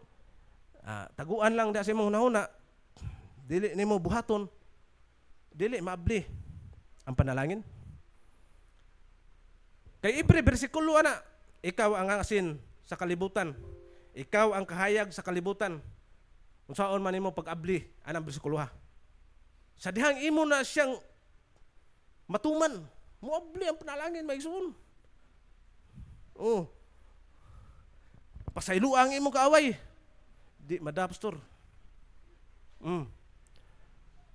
taguan lang da sa imong hunahuna. Dili nimo buhaton. Dili maabli ang panalangin. Kay ipre bersikulo ana, ikaw ang asin sa kalibutan. Ikaw ang kahayag sa kalibutan. Unsaon man nimo pag-abli anang bersikulo ha. Sa dihang imo na siyang matuman, moabli ang panalangin maigsoon. Pasaylo ang imong kaaway. Di madapstor.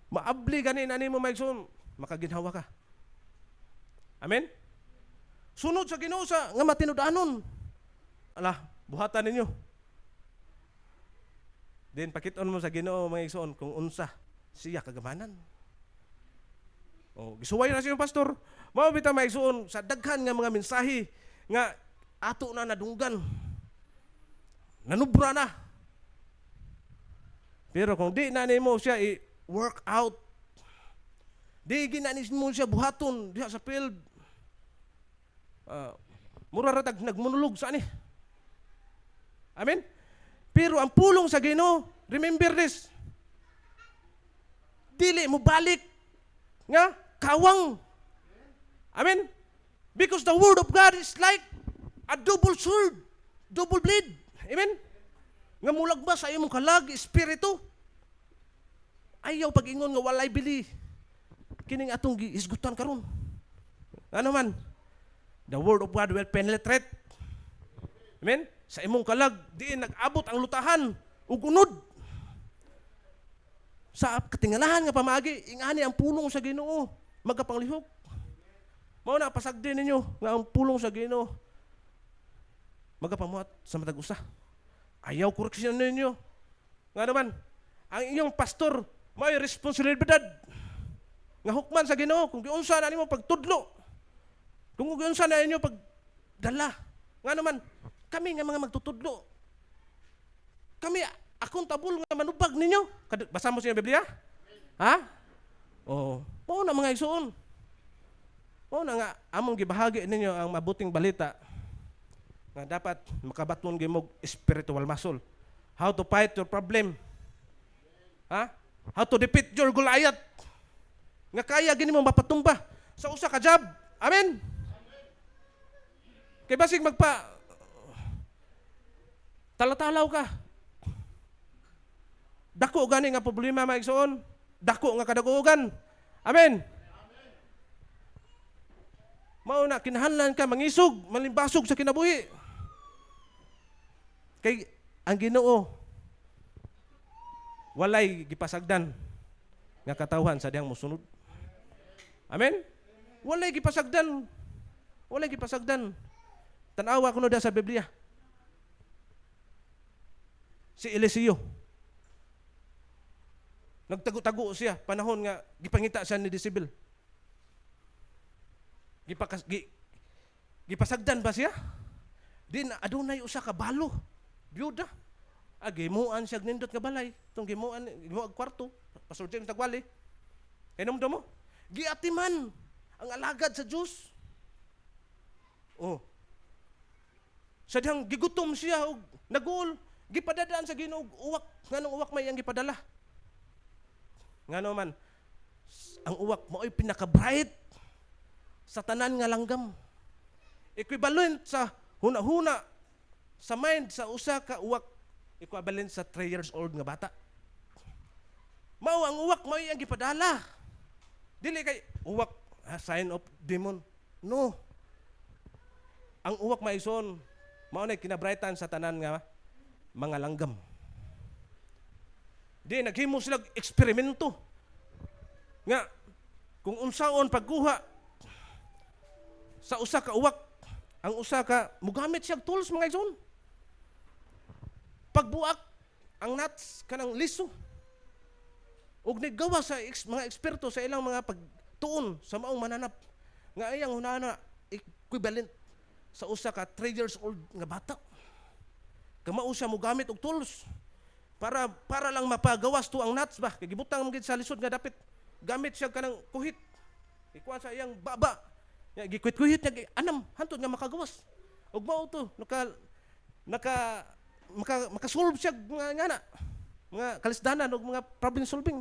Maabli ganin ani mo maigsoon, makaginhawa ka. Amen. Sunod sa Ginoo sa nga matinud-anon. Ala, buhatan ninyo. Then pakiton mo sa Ginoo mga igsoon kung unsa siya kagamanan. Gisuway na siya pastor. Mao bitaw mga igsoon sa daghan nga mga mensahe nga ato na nadunggan. Nanubra na. Pero kung di na nimo siya i-work out, di ginanis mo siya buhaton diha sa field. Mura ratag nagmonolog sa ani. Amen? Pero ang pulong sa Ginoo, remember this, dili mo balik nga kawang. Amen? Because the word of God is like a double sword, double blade. Amen? Nga mulag ba sa imong kalag, espiritu? Ayaw pag-ingon nga walay bili. Kining atong giisgutan karon. Ano man? The word of God will penetrate. Amen? Sa imong kalag, diin nag-abot ang lutahan ug unod. Sa katingalahan nga pamagi, ingani ang pulong sa Ginoo magapanglihok. Mao na pasagdi ninyo nga ang pulong sa Ginoo magapamuhat sa matag usa. Ayaw koreksyon ninyo. Nga naman, ang inyong pastor may responsibilidad nga hukman sa Ginoo kung giunsa na nimo pagtudlo. Kung giunsa na inyo pagdala. Nga naman, kami nga mga magtutudlo. Kami accountable nga manubag ninyo. Basa mo sa Biblia? Ha? Oo. Mao na mga igsoon. Mao na nga among gibahagi ninyo ang mabuting balita nga dapat makabaton gimog spiritual muscle. How to fight your problem. Ha? How to defeat your Goliath. Nga kaya gini mo mapatumba sa usa ka job. Amen. Kay basig talatalaw ka. Dako gani nga problema maigsoon. Dako nga kadagugan. Amen. Mao na kinahanglan ka mangisog, malimbasog sa kinabuhi. Kay ang Ginoo walay gipasagdan nga katawhan sa diyang mosunod. Amen. Walay gipasagdan. Walay gipasagdan. Tanawa kuno da sa Biblia. Si Eliseo. Nagtago-tago siya panahon nga gipangita siya ni Jezebel. Gipasagdan ba siya? Di na adunay usa ka balo. Byuda. Gimuan siya nindot nga balay. Itong gimuan kwarto. Pastor James Tagwali. Inom mo? Giatiman ang alagad sa Diyos. Oh. Sadyang gigutom siya og naguol. Gipadadaan sa Ginoo uwak. Nganong uwak may ang gipadala? Ngano man, ang uwak mo ay pinaka-bright sa tanan nga langgam. Equivalent sa huna-huna sa mind sa usa ka uwak, equivalent sa 3 years old nga bata. Mao ang uwak mo ang gipadala. Dili kay uwak sign of demon. No. Ang uwak maison mao na kinabrightan sa tanan nga mga langgam. Di naghimo sila eksperimento nga kung unsaon pagkuha sa usa ka uwak, ang usa ka mugamit siya tools mga igsoon. Pagbuak ang nuts kanang liso. Ug nigawa sa mga eksperto sa ilang mga pagtuon sa maong mananap nga iyang hunana equivalent sa usa ka 3 years old nga bata. Kamao siya mogamit og tools para lang mapagawas to ang nuts ba. Kay gibutang man gid sa lisod nga dapit. Gamit siya kanang kuhit. Ikuha sa iyang baba. Ya gikuhit niya anam hantod nga makagawas. Ug mao to makasolve siya nga na. Mga kalisdanan og mga problem solving.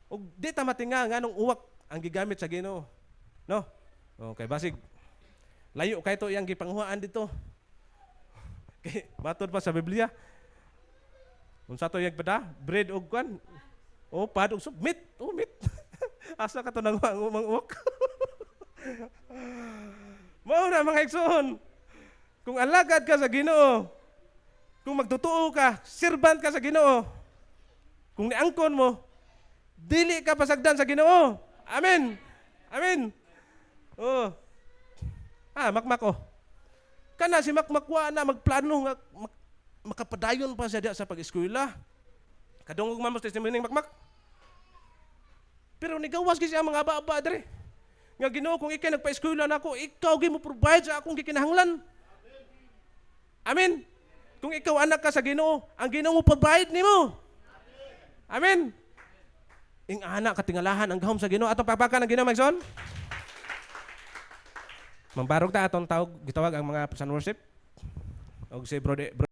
Og di ta matinga nganong uwak ang gigamit sa Ginoo. No? Okay, basig layo kay to iyang gipanghuaan dito. Kay matod pa sa Biblia. Unsa to yang pada? Bread og kwan. Oh, pad og soup, meat. Oh, meat. Asa ka to nang uwak. Mao na mga igsoon. Kung alagad ka sa Ginoo, kung magtotoo ka, servant ka sa Ginoo, kung niangkon mo, dili ka pasagdan sa Ginoo. Amen. Amen. Oh. Makmak oh. Kana si Makmak wa na magplano nga makapadayon pa siya sa pag-eskwela. Kadungog man mo testimony ng Makmak. Pero nigawas gyud siya mga aba-aba dere. Nga Ginoo kung ikay nagpa-eskwela nako, ikaw gyud mo provide sa akong gikinahanglan. Amen. Kung ikaw anak ka sa Ginoo, ang Ginoo mo provide nimo. Amen. Ing anak katingalahan ang gahom sa Ginoo atong papakan ang Ginoo magson. Mambarog ta atong tawag gitawag ang mga praise and worship. Og si Bro